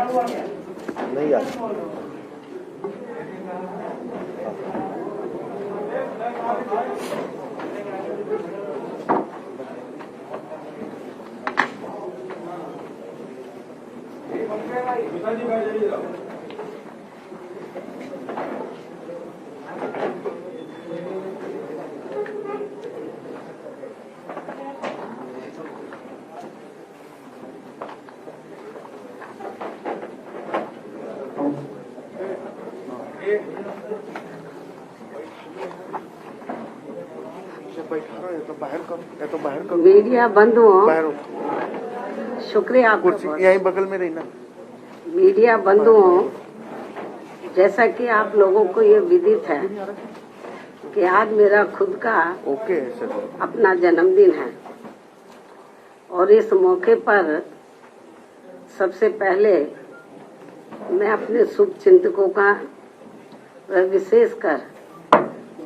नहीं यार मीडिया बंधुओं, शुक्रिया कुर्सी यहीं बगल में रही ना। मीडिया बंधुओं, जैसा कि आप लोगों को ये विदित है कि आज मेरा खुद का अपना जन्मदिन है और इस मौके पर सबसे पहले मैं अपने शुभ चिंतकों का विशेषकर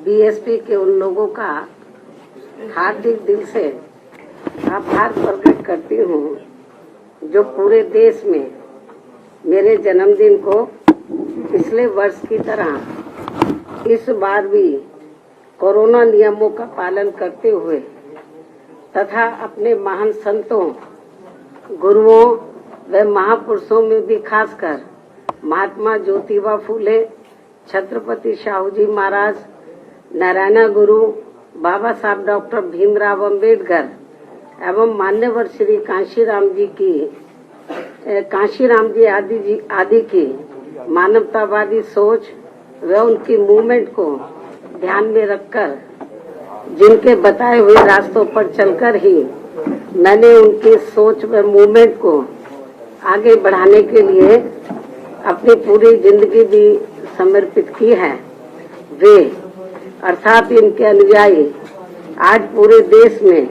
बीएसपी के उन लोगों का हार्दिक दिल से आभार प्रकट करती हूँ जो पूरे देश में मेरे जन्मदिन को पिछले वर्ष की तरह इस बार भी कोरोना नियमों का पालन करते हुए तथा अपने महान संतों, गुरुओं व महापुरुषों में भी खासकर महात्मा ज्योतिबा फूले, छत्रपति शाहू जी महाराज, नारायण गुरु, बाबा साहब डॉक्टर भीमराव अंबेडकर एवं मान्यवर श्री कांशीराम जी आदि की मानवतावादी सोच व उनकी मूवमेंट को ध्यान में रखकर जिनके बताए हुए रास्तों पर चलकर ही मैंने उनकी सोच व मूवमेंट को आगे बढ़ाने के लिए अपनी पूरी जिंदगी भी समर्पित की है। वे अर्थात इनके अनुयायी आज पूरे देश में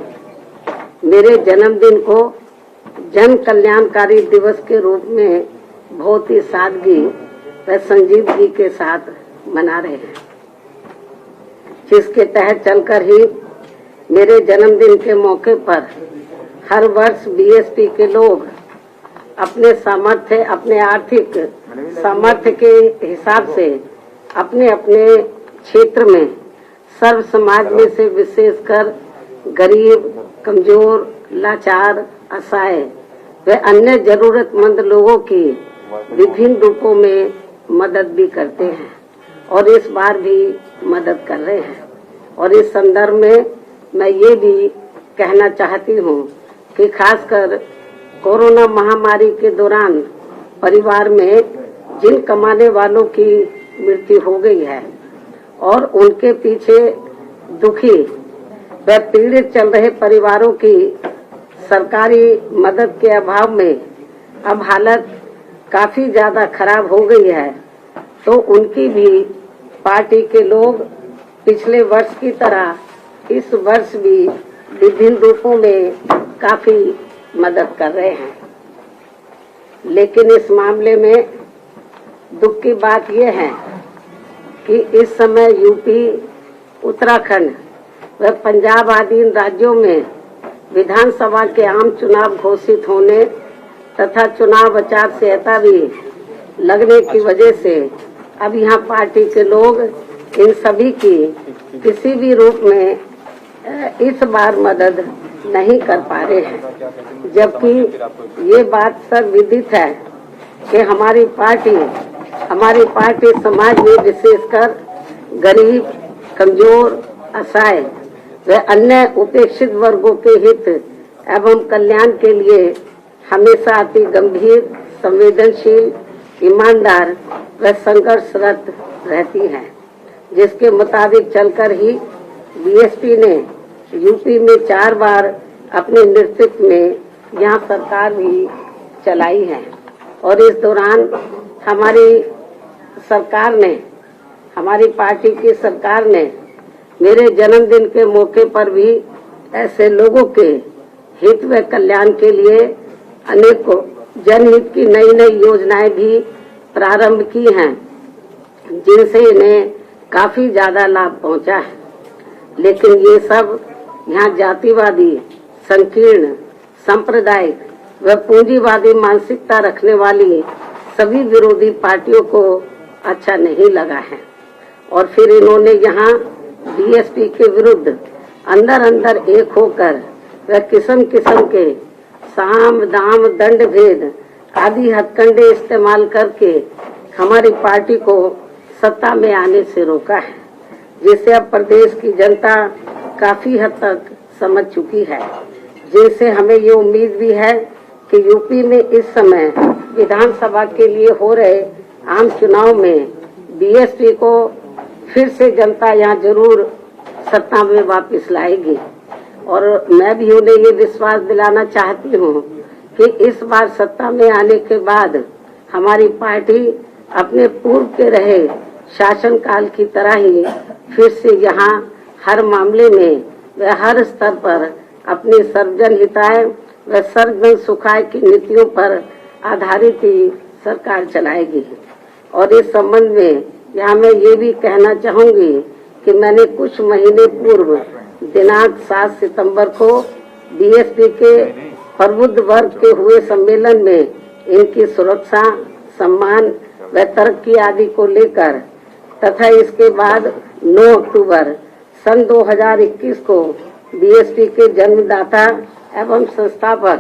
मेरे जन्मदिन को जन कल्याणकारी दिवस के रूप में बहुत ही सादगी व संजीदगी के साथ मना रहे हैं, जिसके तहत चलकर ही मेरे जन्मदिन के मौके पर हर वर्ष बीएसपी के लोग अपने सामर्थ्य, अपने आर्थिक सामर्थ्य के हिसाब से अपने अपने क्षेत्र में सर्व समाज में से विशेषकर गरीब, कमजोर, लाचार, असहाय व अन्य जरूरतमंद लोगों की विभिन्न रूपों में मदद भी करते हैं और इस बार भी मदद कर रहे हैं। और इस संदर्भ में मैं ये भी कहना चाहती हूँ कि खासकर कोरोना महामारी के दौरान परिवार में जिन कमाने वालों की मृत्यु हो गई है और उनके पीछे दुखी व पीड़ित चल रहे परिवारों की सरकारी मदद के अभाव में अब हालत काफी ज्यादा खराब हो गई है, तो उनकी भी पार्टी के लोग पिछले वर्ष की तरह इस वर्ष भी विभिन्न रूपों में काफी मदद कर रहे हैं। लेकिन इस मामले में दुख की बात यह है कि इस समय यूपी, उत्तराखंड व पंजाब आदि राज्यों में विधानसभा के आम चुनाव घोषित होने तथा चुनाव आचार संहिता भी लगने की वजह से अब यहाँ पार्टी के लोग इन सभी की किसी भी रूप में इस बार मदद नहीं कर पा रहे हैं, जबकि ये बात सब विदित है कि हमारी पार्टी समाज में विशेषकर गरीब, कमजोर, असहाय व अन्य उपेक्षित वर्गों के हित एवं कल्याण के लिए हमेशा अति गंभीर, संवेदनशील, ईमानदार व संघर्षरत रहती है, जिसके मुताबिक चलकर ही बीएसपी ने यूपी में 4 बार अपने नेतृत्व में यहाँ सरकार भी चलाई है। और इस दौरान हमारी पार्टी की सरकार ने मेरे जन्मदिन के मौके पर भी ऐसे लोगों के हित व कल्याण के लिए अनेकों जनहित की नई नई योजनाएं भी प्रारंभ की हैं, जिनसे इन्हें काफी ज्यादा लाभ पहुंचा है। लेकिन ये सब यहाँ जातिवादी, संकीर्ण, सांप्रदायिक व पूंजीवादी मानसिकता रखने वाली सभी विरोधी पार्टियों को अच्छा नहीं लगा है और फिर इन्होंने यहाँ बीएसपी के विरुद्ध अंदर अंदर एक होकर वह किस्म किस्म के साम दाम दंड भेद आदि हथकंडे इस्तेमाल करके हमारी पार्टी को सत्ता में आने से रोका है, जिसे अब प्रदेश की जनता काफी हद तक समझ चुकी है, जिनसे हमें ये उम्मीद भी है कि यूपी में इस समय विधानसभा के लिए हो रहे आम चुनाव में बीएसपी को फिर से जनता यहाँ जरूर सत्ता में वापस लाएगी। और मैं भी उन्हें ये विश्वास दिलाना चाहती हूँ कि इस बार सत्ता में आने के बाद हमारी पार्टी अपने पूर्व के रहे शासनकाल की तरह ही फिर से यहाँ हर मामले में व हर स्तर पर अपनी सर्वजन हिताय व सर्वजन सुखाय की नीतियों पर आधारित ही सरकार चलाएगी। और इस संबंध में यहाँ मैं ये भी कहना चाहूंगी कि मैंने कुछ महीने पूर्व दिनांक 7 सितंबर को बीएसपी के प्रबुद्ध वर्ग के हुए सम्मेलन में इनकी सुरक्षा, सम्मान व तरक्की आदि को लेकर तथा इसके बाद 9 अक्टूबर सन 2021 को बीएसपी के जन्मदाता एवं संस्थापक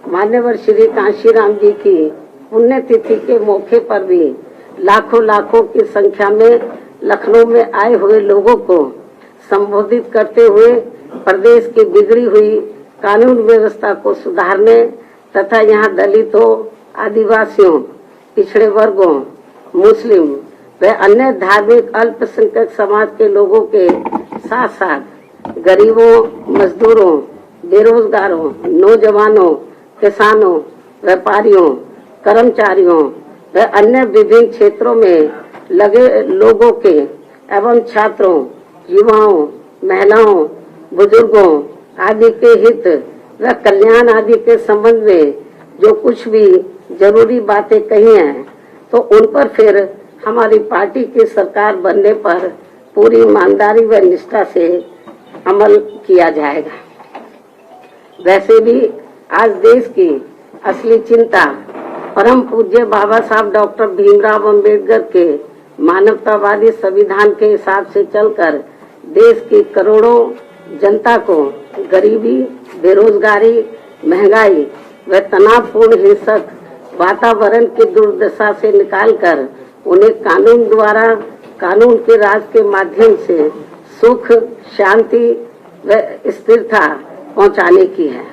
मान्यवर श्री कांशीराम जी की पुण्यतिथि के मौके पर भी लाखों की संख्या में लखनऊ में आए हुए लोगों को संबोधित करते हुए प्रदेश की बिगड़ी हुई कानून व्यवस्था को सुधारने तथा यहाँ दलितों, आदिवासियों, पिछड़े वर्गों, मुस्लिम व अन्य धार्मिक अल्पसंख्यक समाज के लोगों के साथ साथ गरीबों, मजदूरों, बेरोजगारों, नौजवानों, किसानों, व्यापारियों, कर्मचारियों व अन्य विभिन्न क्षेत्रों में लगे लोगों के एवं छात्रों, युवाओं, महिलाओं, बुजुर्गों आदि के हित व कल्याण आदि के संबंध में जो कुछ भी जरूरी बातें कही हैं तो उन पर फिर हमारी पार्टी की सरकार बनने पर पूरी ईमानदारी व निष्ठा से अमल किया जाएगा। वैसे भी आज देश की असली चिंता परम पूज्य बाबा साहब डॉक्टर भीमराव अंबेडकर के मानवतावादी संविधान के हिसाब से चलकर देश की करोड़ों जनता को गरीबी, बेरोजगारी, महंगाई व तनावपूर्ण हिंसक वातावरण की दुर्दशा से निकालकर उन्हें कानून द्वारा कानून के राज के माध्यम से सुख, शांति व स्थिरता पहुंचाने की है,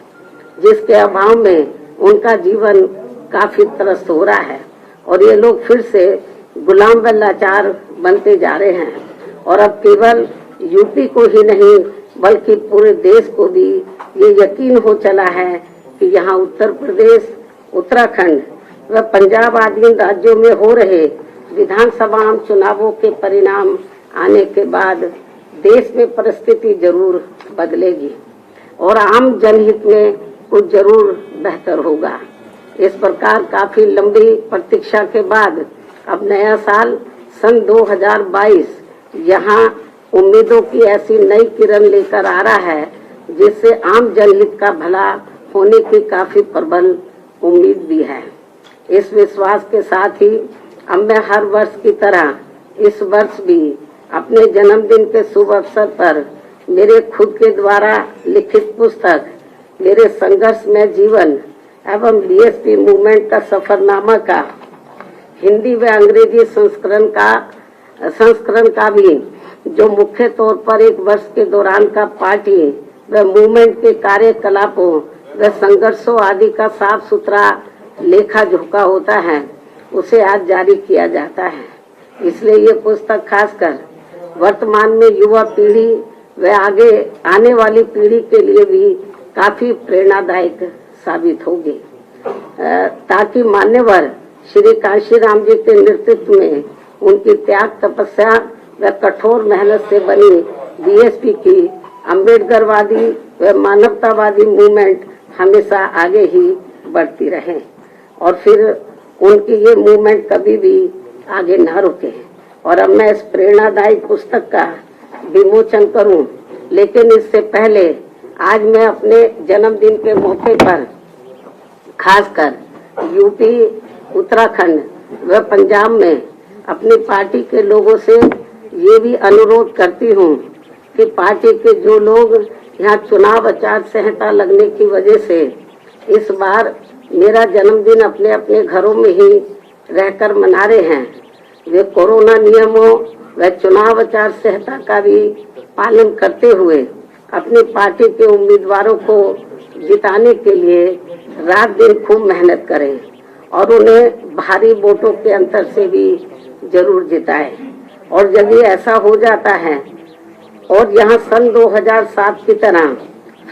जिसके अभाव में उनका जीवन काफी त्रस्त हो रहा है और ये लोग फिर से गुलाम व लाचार बनते जा रहे हैं। और अब केवल यूपी को ही नहीं बल्कि पूरे देश को भी ये यकीन हो चला है कि यहाँ उत्तर प्रदेश, उत्तराखंड व पंजाब आदि राज्यों में हो रहे विधानसभा चुनावों के परिणाम आने के बाद देश में परिस्थिति जरूर बदलेगी और आम जनहित में कुछ जरूर बेहतर होगा। इस प्रकार काफी लंबी प्रतीक्षा के बाद अब नया साल सन 2022 यहाँ उम्मीदों की ऐसी नई किरण लेकर आ रहा है जिससे आम जनहित का भला होने की काफी प्रबल उम्मीद भी है। इस विश्वास के साथ ही अब मैं हर वर्ष की तरह इस वर्ष भी अपने जन्मदिन के शुभ अवसर पर मेरे खुद के द्वारा लिखित पुस्तक मेरे संघर्ष में जीवन एवं बीएसपी मूवमेंट का सफरनामा का हिंदी व अंग्रेजी संस्करण का भी जो मुख्य तौर पर एक वर्ष के दौरान का पार्टी व मूवमेंट के कार्यकलापों व संघर्षों आदि का साफ सुथरा लेखा जोखा होता है उसे आज जारी किया जाता है। इसलिए ये पुस्तक खासकर वर्तमान में युवा पीढ़ी व आगे आने वाली पीढ़ी के लिए भी काफी प्रेरणादायक साबित होगी, ताकि मान्यवर श्री कांशीराम जी के नेतृत्व में उनकी त्याग, तपस्या व कठोर मेहनत से बनी बीएसपी की अम्बेडकरवादी व मानवतावादी मूवमेंट हमेशा आगे ही बढ़ती रहे और फिर उनकी ये मूवमेंट कभी भी आगे न रुके। और अब मैं इस प्रेरणादायी पुस्तक का विमोचन करूं, लेकिन इससे पहले आज मैं अपने जन्मदिन के मौके पर खासकर यूपी, उत्तराखंड व पंजाब में अपनी पार्टी के लोगों से ये भी अनुरोध करती हूँ कि पार्टी के जो लोग यहाँ चुनाव आचार संहिता लगने की वजह से इस बार मेरा जन्मदिन अपने अपने घरों में ही रहकर मना रहे हैं, वे कोरोना नियमों व चुनाव आचार संहिता का भी पालन करते हुए अपनी पार्टी के उम्मीदवारों को जिताने के लिए रात दिन खूब मेहनत करें और उन्हें भारी वोटों के अंतर से भी जरूर जिताएं। और यदि ऐसा हो जाता है और यहाँ सन 2007 की तरह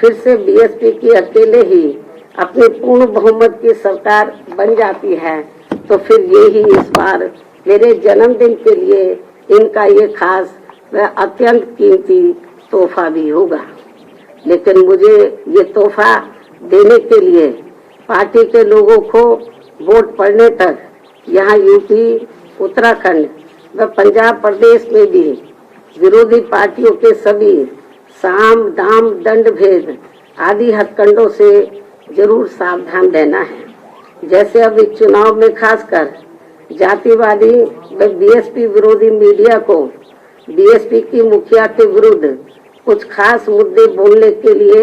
फिर से बीएसपी की अकेले ही अपनी पूर्ण बहुमत की सरकार बन जाती है तो फिर यही इस बार मेरे जन्मदिन के लिए इनका ये खास व अत्यंत कीमती तोहफा भी होगा। लेकिन मुझे ये तोहफा देने के लिए पार्टी के लोगों को वोट पड़ने तक यहाँ यूपी, उत्तराखंड व पंजाब प्रदेश में भी विरोधी पार्टियों के सभी साम दाम दंड भेद आदि हथकंडों से जरूर सावधान रहना है। जैसे अब इस चुनाव में खासकर जातिवादी व बीएसपी विरोधी मीडिया को बीएसपी की मुखिया के विरुद्ध कुछ खास मुद्दे बोलने के लिए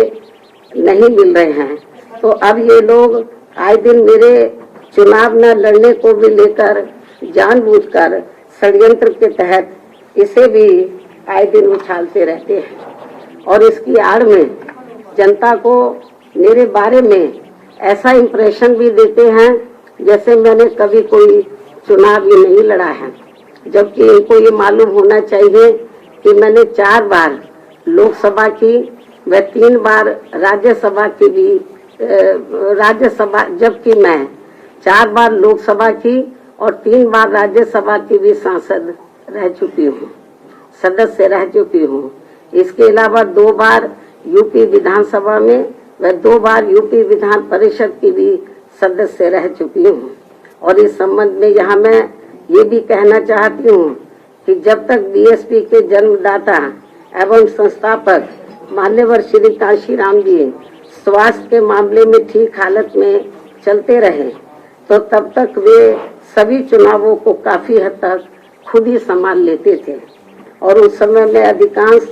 नहीं मिल रहे हैं, तो अब ये लोग आए दिन मेरे चुनाव न लड़ने को भी लेकर जानबूझकर षड्यंत्र के तहत इसे भी आए दिन उछालते रहते हैं और इसकी आड़ में जनता को मेरे बारे में ऐसा इंप्रेशन भी देते हैं जैसे मैंने कभी कोई चुनाव ही नहीं लड़ा है, जबकि इनको ये मालूम होना चाहिए कि मैंने 4 बार लोकसभा की व 3 बार राज्यसभा की भी राज्यसभा, जबकि मैं 4 बार लोकसभा की और 3 बार राज्यसभा की भी सांसद रह चुकी हूँ, सदस्य रह चुकी हूँ। इसके अलावा 2 बार यूपी विधानसभा में व 2 बार यूपी विधान परिषद की भी सदस्य रह चुकी हूँ। और इस संबंध में यहाँ मैं ये भी कहना चाहती हूँ कि जब तक बीएसपी के जन्मदाता एवं संस्थापक मान्यवर श्री कांशीराम जी स्वास्थ्य के मामले में ठीक हालत में चलते रहे तो तब तक वे सभी चुनावों को काफी हद तक खुद ही संभाल लेते थे और उस समय में अधिकांश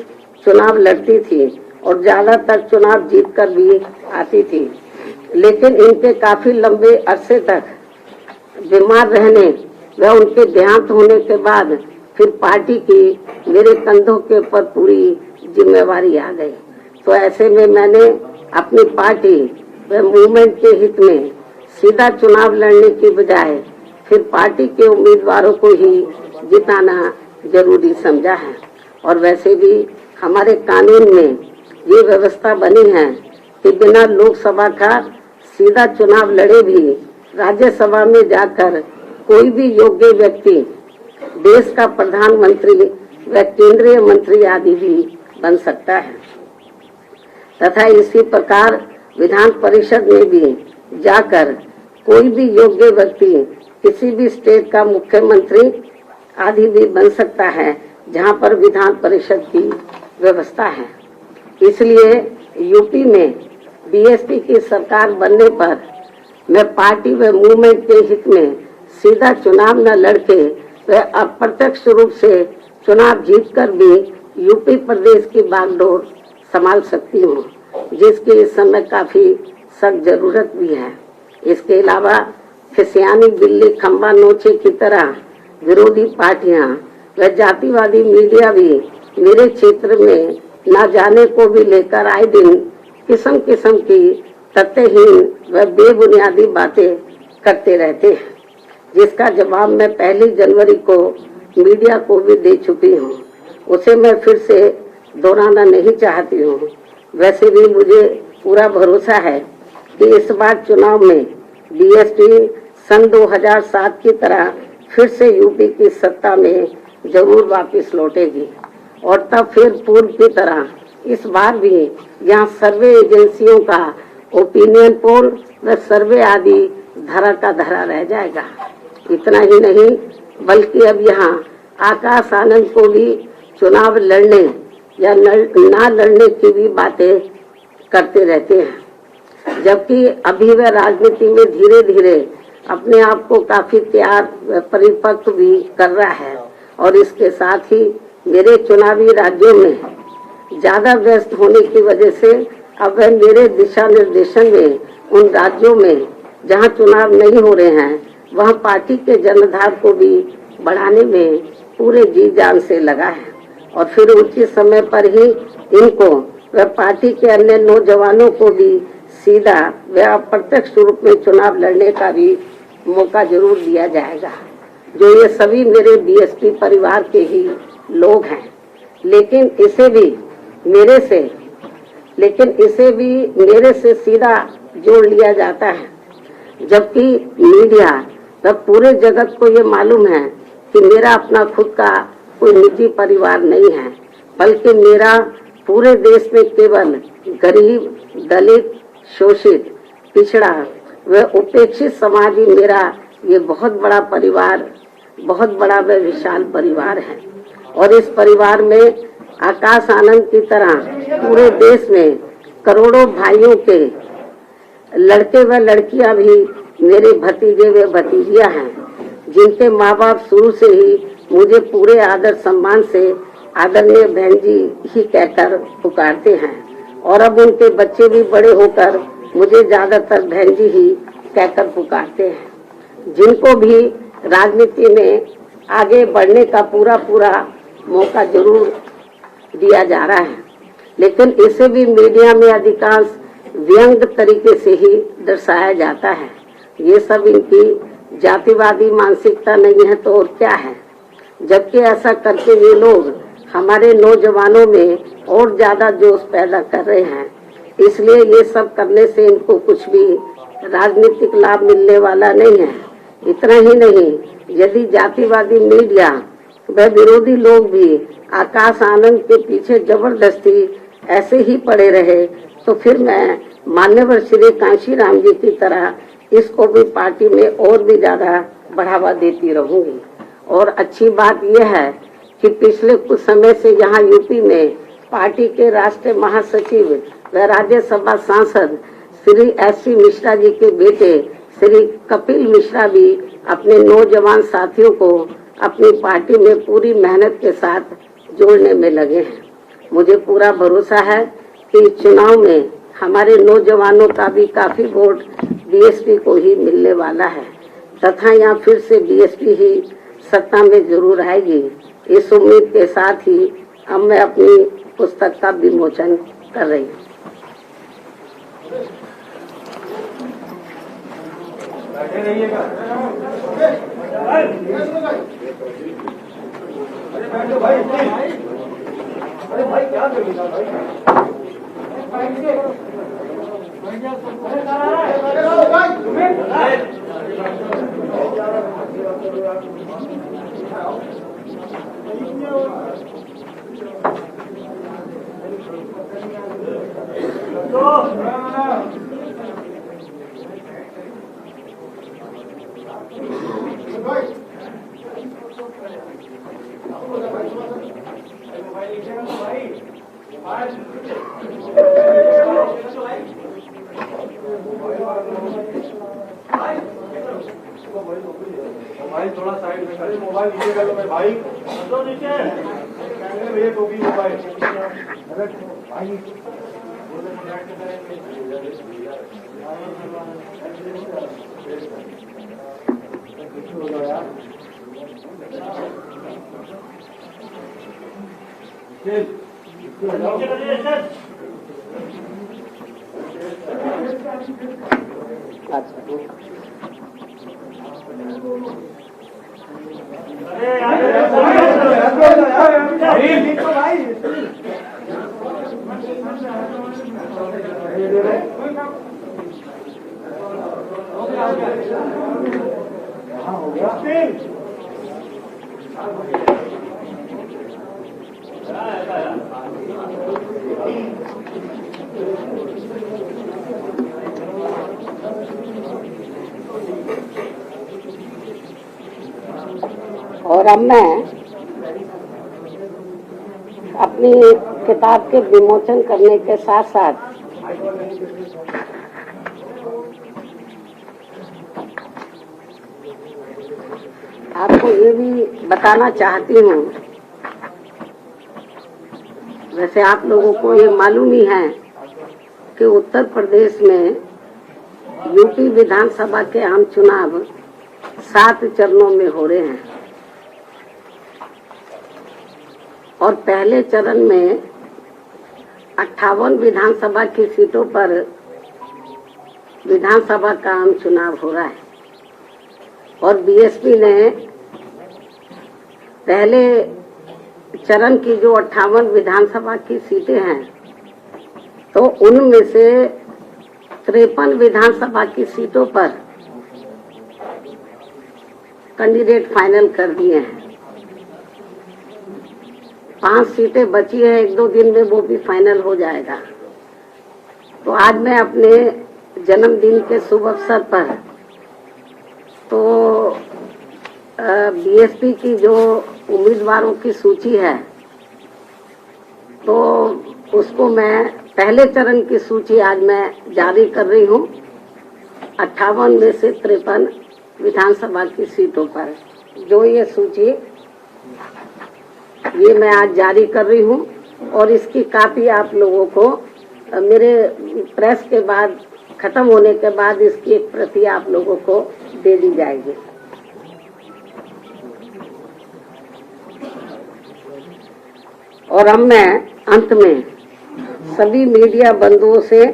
चुनाव लड़ती थी और ज्यादातर चुनाव जीतकर भी आती थी। लेकिन इनके काफी लंबे अरसे तक बीमार रहने व उनके देहांत होने के बाद फिर पार्टी की मेरे कंधों के ऊपर पूरी जिम्मेवारी आ गई। तो ऐसे में मैंने अपनी पार्टी व मूवमेंट के हित में सीधा चुनाव लड़ने की बजाय फिर पार्टी के उम्मीदवारों को ही जिताना जरूरी समझा है। और वैसे भी हमारे कानून में ये व्यवस्था बनी है कि बिना लोकसभा का सीधा चुनाव लड़े भी राज्यसभा में जाकर कोई भी योग्य व्यक्ति देश का प्रधानमंत्री व केंद्रीय मंत्री आदि भी बन सकता है तथा इसी प्रकार विधान परिषद में भी जाकर कोई भी योग्य व्यक्ति किसी भी स्टेट का मुख्यमंत्री आदि भी बन सकता है जहां पर विधान परिषद की व्यवस्था है। इसलिए यूपी में बीएसपी की सरकार बनने पर मैं पार्टी व मूवमेंट के हित में सीधा चुनाव न लड़के व अप्रत्यक्ष रूप से चुनाव जीतकर भी यूपी प्रदेश की बागडोर संभाल सकती हूँ, जिसकी इस समय काफी सख्त जरूरत भी है। इसके अलावा खिसियानी बिल्ली खंबा नोचे की तरह विरोधी पार्टियां व जातिवादी मीडिया भी मेरे क्षेत्र में न जाने को भी लेकर आए दिन किस्म किस्म की तथ्यहीन व बेबुनियादी बातें करते रहते हैं, जिसका जवाब मैं 1 जनवरी को मीडिया को भी दे चुकी हूँ। उसे मैं फिर से दोहराना नहीं चाहती हूँ। वैसे भी मुझे पूरा भरोसा है कि इस बार चुनाव में बीएसपी सन 2007 की तरह फिर से यूपी की सत्ता में जरूर वापस लौटेगी और तब फिर पूर्व की तरह इस बार भी यहाँ सर्वे एजेंसियों का ओपिनियन पोल व सर्वे आदि धरा का धरा रह जाएगा। इतना ही नहीं बल्कि अब यहाँ आकाश आनंद को भी चुनाव लड़ने या ना लड़ने की भी बातें करते रहते हैं, जबकि अभी वह राजनीति में धीरे धीरे अपने आप को काफी तैयार परिपक्व भी कर रहा है और इसके साथ ही मेरे चुनावी राज्यों में ज्यादा व्यस्त होने की वजह से अब वह मेरे दिशा निर्देशन में उन राज्यों में जहां चुनाव नहीं हो रहे हैं वहां पार्टी के जनाधार को भी बढ़ाने में पूरे जी जान से लगा है और फिर उचित समय पर ही इनको व पार्टी के अन्य नौजवानों को भी सीधा व अप्रत्यक्ष रूप में चुनाव लड़ने का भी मौका जरूर दिया जाएगा, जो ये सभी मेरे बीएसपी परिवार के ही लोग हैं। लेकिन इसे भी मेरे से सीधा जोड़ लिया जाता है, जबकि मीडिया व पूरे जगत को ये मालूम है कि मेरा अपना खुद का कोई निजी परिवार नहीं है, बल्कि मेरा पूरे देश में केवल गरीब, दलित, शोषित, पिछड़ा व उपेक्षित समाज ही मेरा ये बहुत बड़ा परिवार, बहुत बड़ा व विशाल परिवार है। और इस परिवार में आकाश आनंद की तरह पूरे देश में करोड़ों भाइयों के लड़के व लड़कियां भी मेरे भतीजे व भतीजियां हैं, जिनके माँ बाप शुरू से ही मुझे पूरे आदर सम्मान से आदरणीय बहन जी ही कहकर पुकारते हैं और अब उनके बच्चे भी बड़े होकर मुझे ज्यादातर बहन जी ही कहकर पुकारते हैं, जिनको भी राजनीति में आगे बढ़ने का पूरा मौका जरूर दिया जा रहा है। लेकिन इसे भी मीडिया में अधिकांश व्यंग्य तरीके से ही दर्शाया जाता है। ये सब इनकी जातिवादी मानसिकता नहीं है तो और क्या है, जबकि ऐसा करके ये लोग हमारे नौजवानों में और ज्यादा जोश पैदा कर रहे हैं। इसलिए ये सब करने से इनको कुछ भी राजनीतिक लाभ मिलने वाला नहीं है। इतना ही नहीं, यदि जातिवादी मीडिया व विरोधी लोग भी आकाश आनंद के पीछे जबरदस्ती ऐसे ही पड़े रहे तो फिर मैं मान्यवर श्री कांशीराम जी की तरह इसको भी पार्टी में और भी ज्यादा बढ़ावा देती रहूंगी। और अच्छी बात यह है कि पिछले कुछ समय से यहाँ यूपी में पार्टी के राष्ट्रीय महासचिव व राज्यसभा सांसद श्री एस.सी. मिश्रा जी के बेटे श्री कपिल मिश्रा भी अपने नौजवान साथियों को अपनी पार्टी में पूरी मेहनत के साथ जोड़ने में लगे हैं। मुझे पूरा भरोसा है कि चुनाव में हमारे नौजवानों का भी काफी वोट बीएसपी को ही मिलने वाला है तथा यहाँ फिर से बीएसपी ही सत्ता में जरूर आएगी। इस उम्मीद के साथ ही अब मैं अपनी पुस्तक का विमोचन कर रही हूँ। अरे भाई क्या कर रही मोबाइल थोड़ा साइड में करे, मोबाइल नीचे कर लो मैं भाई, तो नीचे भैया टोपी मोबाइल भाई और अब मैं अपनी किताब के विमोचन करने के साथ साथ आपको ये भी बताना चाहती हूँ, वैसे आप लोगों को ये मालूम ही है कि उत्तर प्रदेश में यूपी विधानसभा के आम चुनाव 7 चरणों में हो रहे हैं और पहले चरण में 58 विधानसभा की सीटों पर विधानसभा का आम चुनाव हो रहा है और बीएसपी ने पहले चरण की जो 58 विधानसभा की सीटें हैं तो उनमें से 53 विधानसभा की सीटों पर कैंडिडेट फाइनल कर दिए हैं। 5 सीटें बची है, 1-2 दिन में वो भी फाइनल हो जाएगा। तो आज मैं अपने जन्मदिन के शुभ अवसर पर तो बीएसपी की जो उम्मीदवारों की सूची है तो उसको मैं पहले चरण की सूची आज मैं जारी कर रही हूँ। 58 में से 53 विधानसभा की सीटों पर जो ये सूची ये मैं आज जारी कर रही हूँ और इसकी कापी आप लोगों को मेरे प्रेस के बाद खत्म होने के बाद इसकी एक प्रति आप लोगों को दे दी जाएगी। और अब मैं अंत में सभी मीडिया बंधुओं से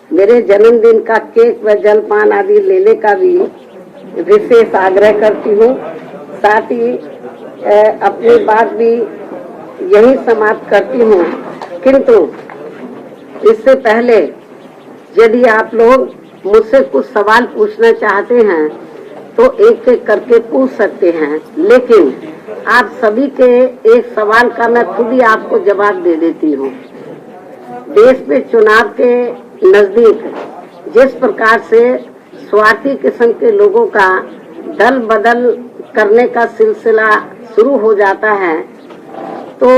मेरे जन्मदिन का केक व जलपान आदि लेने का भी विशेष आग्रह करती हूँ। साथ ही अपनी बात भी यही समाप्त करती हूँ, किंतु इससे पहले यदि आप लोग मुझसे कुछ सवाल पूछना चाहते हैं तो एक एक करके पूछ सकते हैं, लेकिन आप सभी के एक सवाल का मैं खुद ही आपको जवाब दे देती हूँ। देश में चुनाव के नजदीक जिस प्रकार से स्वार्थी किस्म के लोगों का दल बदल करने का सिलसिला शुरू हो जाता है, तो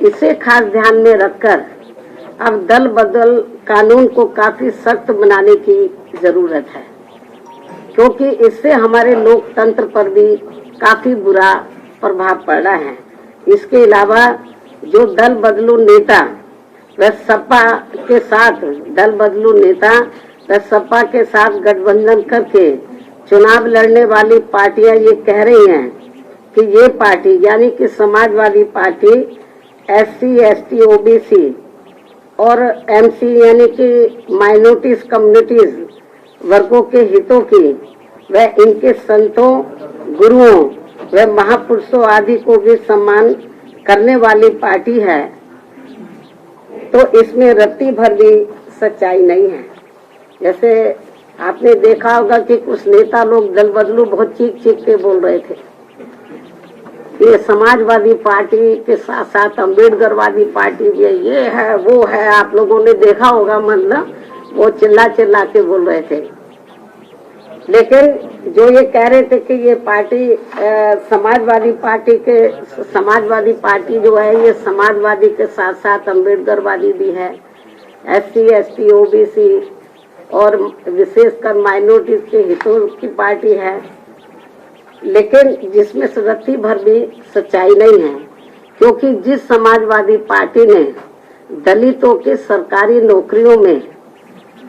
इसे खास ध्यान में रखकर अब दल बदल कानून को काफी सख्त बनाने की जरूरत है, क्योंकि इससे हमारे लोकतंत्र पर भी काफी बुरा प्रभाव पड़ रहा है। इसके अलावा जो दल बदलू नेता व सपा के साथ गठबंधन करके चुनाव लड़ने वाली पार्टियां ये कह रही हैं कि ये पार्टी यानी कि Samajwadi party SC, ST, OBC और MC यानी कि माइनॉरिटीज कम्युनिटीज वर्गों के हितों की व इनके संतों, गुरुओं व महापुरुषों आदि को भी सम्मान करने वाली पार्टी है, तो इसमें रत्ती भर भी सच्चाई नहीं है। जैसे आपने देखा होगा कि कुछ नेता लोग दल बदलू बहुत चीख चीख के बोल रहे थे। ये समाजवादी पार्टी के साथ साथ अम्बेडकरवादी पार्टी भी है, ये है वो है, आप लोगों ने देखा होगा, मतलब वो चिल्ला चिल्ला के बोल रहे थे। लेकिन जो ये कह रहे थे कि ये पार्टी समाजवादी पार्टी जो है ये समाजवादी के साथ साथ अम्बेडकरवादी भी है, SC, ST, OBC और विशेषकर माइनॉरिटीज के हितों की पार्टी है, लेकिन जिसमें रत्ती भर भी सच्चाई नहीं है, क्योंकि जिस समाजवादी पार्टी ने दलितों के सरकारी नौकरियों में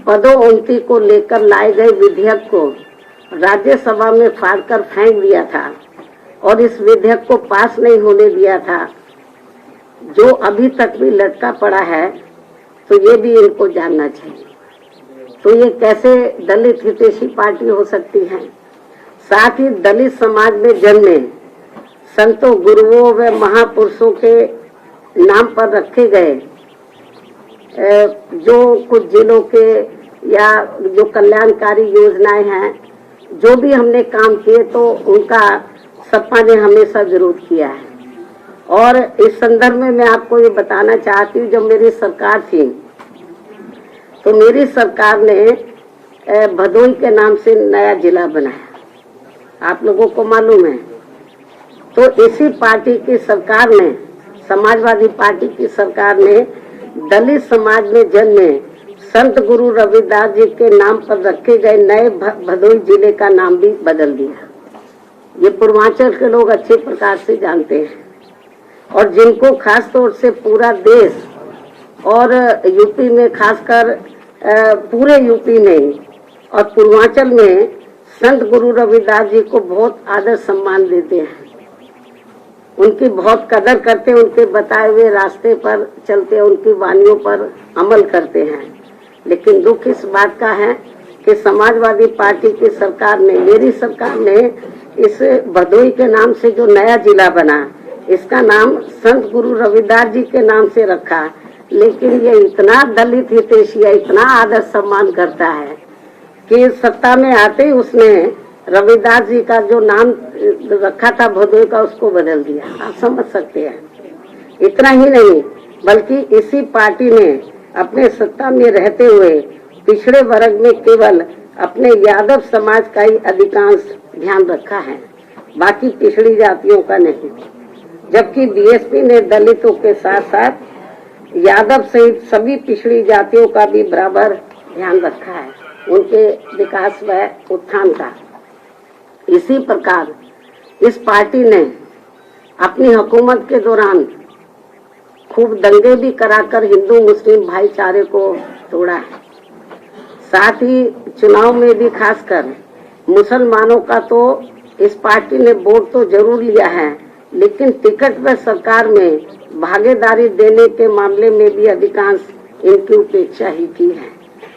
पदोन्नति को लेकर लाए गए विधेयक को राज्यसभा में फाड़कर फेंक दिया था और इस विधेयक को पास नहीं होने दिया था, जो अभी तक भी लटका पड़ा है, तो ये भी इनको जानना चाहिए। तो ये कैसे दलित हितैषी पार्टी हो सकती है? साथ ही दलित समाज में जन्मे संतों, गुरुओं व महापुरुषों के नाम पर रखे गए जो कुछ जिलों के या जो कल्याणकारी योजनाएं हैं, जो भी हमने काम किए, तो उनका सपा ने हमेशा विरोध किया है। और इस संदर्भ में मैं आपको ये बताना चाहती हूँ, जब मेरी सरकार थी तो मेरी सरकार ने भदोई के नाम से नया जिला बनाया, आप लोगों को मालूम है। तो इसी पार्टी की सरकार ने, समाजवादी पार्टी की सरकार ने दलित समाज में जन्मे संत गुरु रविदास जी के नाम पर रखे गए नए भदोई जिले का नाम भी बदल दिया। ये पूर्वांचल के लोग अच्छे प्रकार से जानते हैं और जिनको खास तौर से पूरा देश और यूपी में खासकर पूरे यूपी में और पूर्वांचल में संत गुरु रविदास जी को बहुत आदर सम्मान देते हैं, उनकी बहुत कदर करते हैं, उनके बताए हुए रास्ते पर चलते हैं, उनकी वानियों पर अमल करते हैं। लेकिन दुख इस बात का है कि समाजवादी पार्टी की सरकार ने, मेरी सरकार ने इस भदोई के नाम से जो नया जिला बना, इसका नाम संत गुरु रविदास जी के नाम से रखा। लेकिन ये इतना दलित हितैषी है, इतना आदर सम्मान करता है कि सत्ता में आते ही उसने रविदास जी का जो नाम रखा था भदोई का, उसको बदल दिया। आप समझ सकते हैं। इतना ही नहीं बल्कि इसी पार्टी ने अपने सत्ता में रहते हुए पिछड़े वर्ग में केवल अपने यादव समाज का ही अधिकांश ध्यान रखा है, बाकी पिछड़ी जातियों का नहीं। जबकि बीएसपी ने दलितों के साथ साथ यादव सहित सभी पिछड़ी जातियों का भी बराबर ध्यान रखा है, उनके विकास व उत्थान का। इसी प्रकार इस पार्टी ने अपनी हुकूमत के दौरान खूब दंगे भी कराकर हिंदू मुस्लिम भाईचारे को तोड़ा है। साथ ही चुनाव में भी खासकर मुसलमानों का तो इस पार्टी ने वोट तो जरूर लिया है, लेकिन टिकट व सरकार में भागीदारी देने के मामले में भी अधिकांश इनकी उपेक्षा ही की है।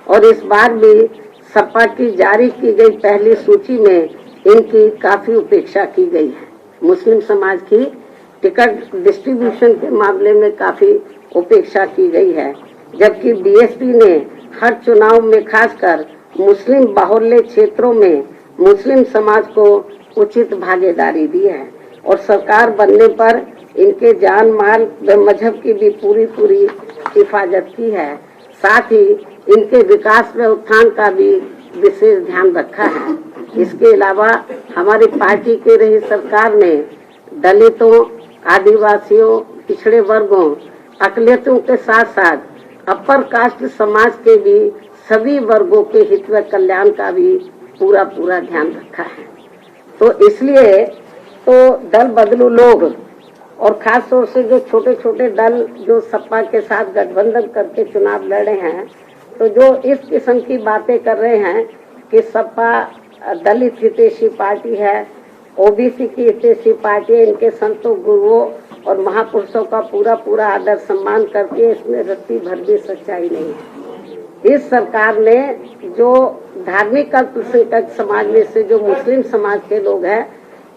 और इस बार भी सपा की जारी की गई पहली सूची में इनकी काफी उपेक्षा की गई है। मुस्लिम समाज की टिकट डिस्ट्रीब्यूशन के मामले में काफी उपेक्षा की गई है, जबकि बीएसपी ने हर चुनाव में खासकर मुस्लिम बाहुल्य क्षेत्रों में मुस्लिम समाज को उचित भागीदारी दी है और सरकार बनने पर इनके जान माल व मजहब की भी पूरी हिफाजत की है। साथ ही इनके विकास व उत्थान का भी विशेष ध्यान रखा है। इसके अलावा हमारी पार्टी की रही सरकार ने दलितों, आदिवासियों, पिछड़े वर्गों, अकलियतों के साथ साथ अपर कास्ट समाज के भी सभी वर्गों के हित व कल्याण का भी पूरा ध्यान रखा है। तो इसलिए तो दल बदलू लोग और खास तौर से जो छोटे छोटे दल जो सपा के साथ गठबंधन करके चुनाव लड़े हैं, तो जो इस किस्म की बातें कर रहे हैं कि सपा दलित हितैषी पार्टी है, ओबीसी की हितैषी पार्टी है, इनके संतों, गुरुओं और महापुरुषों का पूरा आदर सम्मान करके इसमें रत्ती भर भी सच्चाई नहीं है। इस सरकार ने जो धार्मिक अल्पसंख्यक समाज में से जो मुस्लिम समाज के लोग हैं,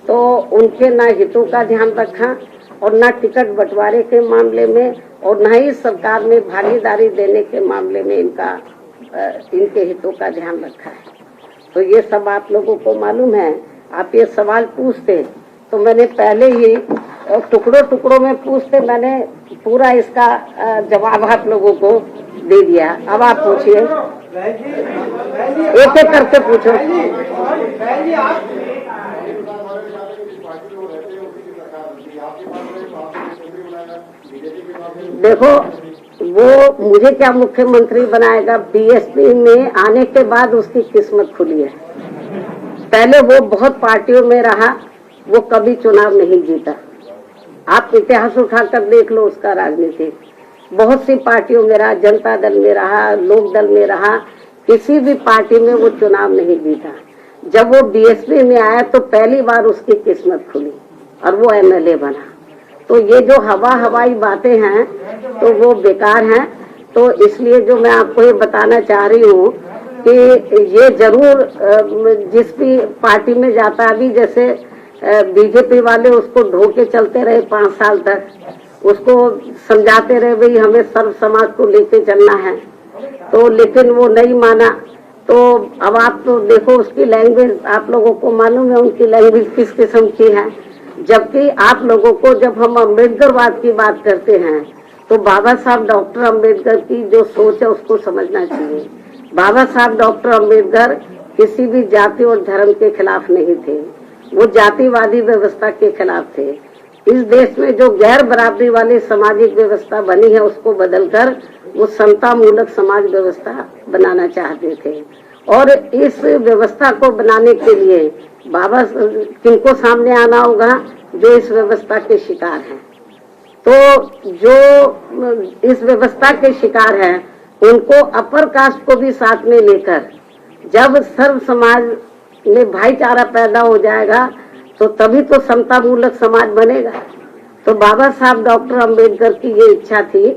तो उनके ना हितों का ध्यान रखा और ना टिकट बंटवारे के मामले में और न ही सरकार में भागीदारी देने के मामले में इनके हितों का ध्यान रखा है। तो ये सब आप लोगों को मालूम है। आप ये सवाल पूछते तो मैंने पहले ही टुकड़ों में पूछते, मैंने पूरा इसका जवाब आप लोगों को दे दिया। अब आप पूछिए, एक एक करके पूछो। देखो, वो मुझे क्या मुख्यमंत्री बनाएगा, बीएसपी में आने के बाद उसकी किस्मत खुली है। पहले वो बहुत पार्टियों में रहा, वो कभी चुनाव नहीं जीता। आप इतिहास उठाकर देख लो उसका राजनीति, बहुत सी पार्टियों में रहा, जनता दल में रहा, लोक दल में रहा, किसी भी पार्टी में वो चुनाव नहीं जीता। जब वो बीएसपी में आया तो पहली बार उसकी किस्मत खुली और वो एमएलए बना। तो ये जो हवाई बातें हैं तो वो बेकार हैं। तो इसलिए जो मैं आपको ये बताना चाह रही हूँ कि ये जरूर जिस भी पार्टी में जाता है, अभी जैसे बीजेपी वाले उसको ढोके चलते रहे 5 साल तक, उसको समझाते रहे भाई हमें सर्व समाज को लेके चलना है, तो लेकिन वो नहीं माना। तो अब आप तो देखो उसकी लैंग्वेज, आप लोगों को मालूम है उनकी लैंग्वेज किस किस्म की है। जबकि आप लोगों को जब हम अम्बेडकरवाद की बात करते हैं तो बाबा साहब डॉक्टर अम्बेडकर की जो सोच है उसको समझना चाहिए। बाबा साहब डॉक्टर अम्बेडकर किसी भी जाति और धर्म के खिलाफ नहीं थे, वो जातिवादी व्यवस्था के खिलाफ थे। इस देश में जो गैर बराबरी वाली सामाजिक व्यवस्था बनी है उसको बदलकर वो समता मूलक समाज व्यवस्था बनाना चाहते थे। और इस व्यवस्था को बनाने के लिए बाबा किनको सामने आना होगा? जो इस व्यवस्था के शिकार हैं। तो जो इस व्यवस्था के शिकार हैं, उनको अपर कास्ट को भी साथ में लेकर जब सर्व समाज में भाईचारा पैदा हो जाएगा तो तभी तो समता मूलक समाज बनेगा। तो बाबा साहब डॉक्टर अंबेडकर की ये इच्छा थी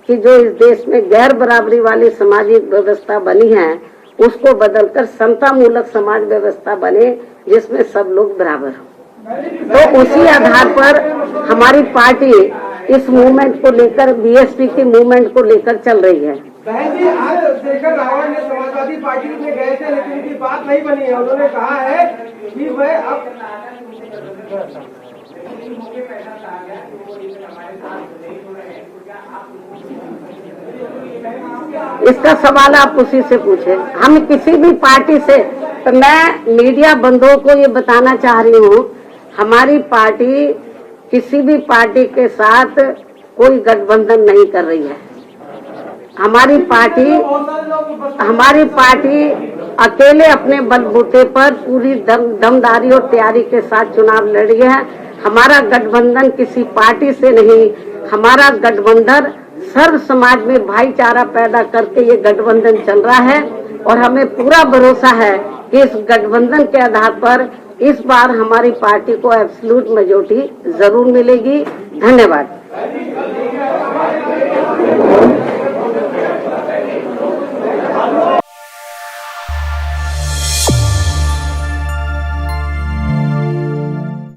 कि जो इस देश में गैर बराबरी वाली सामाजिक व्यवस्था बनी है उसको बदलकर समता मूलक समाज व्यवस्था बने जिसमें सब लोग बराबर हों। तो उसी आधार पर हमारी पार्टी इस मूवमेंट को लेकर, बीएसपी की मूवमेंट को लेकर चल रही है। बहन जी, आज शेखर रावण ने समाजवादी पार्टी में गए थे लेकिन उनकी बात नहीं बनी है। उन्होंने कहा है कि वह अब इसका सवाल आप उसी से पूछे। हम किसी भी पार्टी से, तो मैं मीडिया बंधुओं को ये बताना चाह रही हूँ, हमारी पार्टी किसी भी पार्टी के साथ कोई गठबंधन नहीं कर रही है। हमारी पार्टी अकेले अपने बलबूते पर पूरी दमदारी और तैयारी के साथ चुनाव लड़ रही है। हमारा गठबंधन किसी पार्टी से नहीं, हमारा गठबंधन सर्व समाज में भाईचारा पैदा करके ये गठबंधन चल रहा है और हमें पूरा भरोसा है कि इस गठबंधन के आधार पर इस बार हमारी पार्टी को एब्सोल्यूट मेजॉरिटी जरूर मिलेगी। धन्यवाद।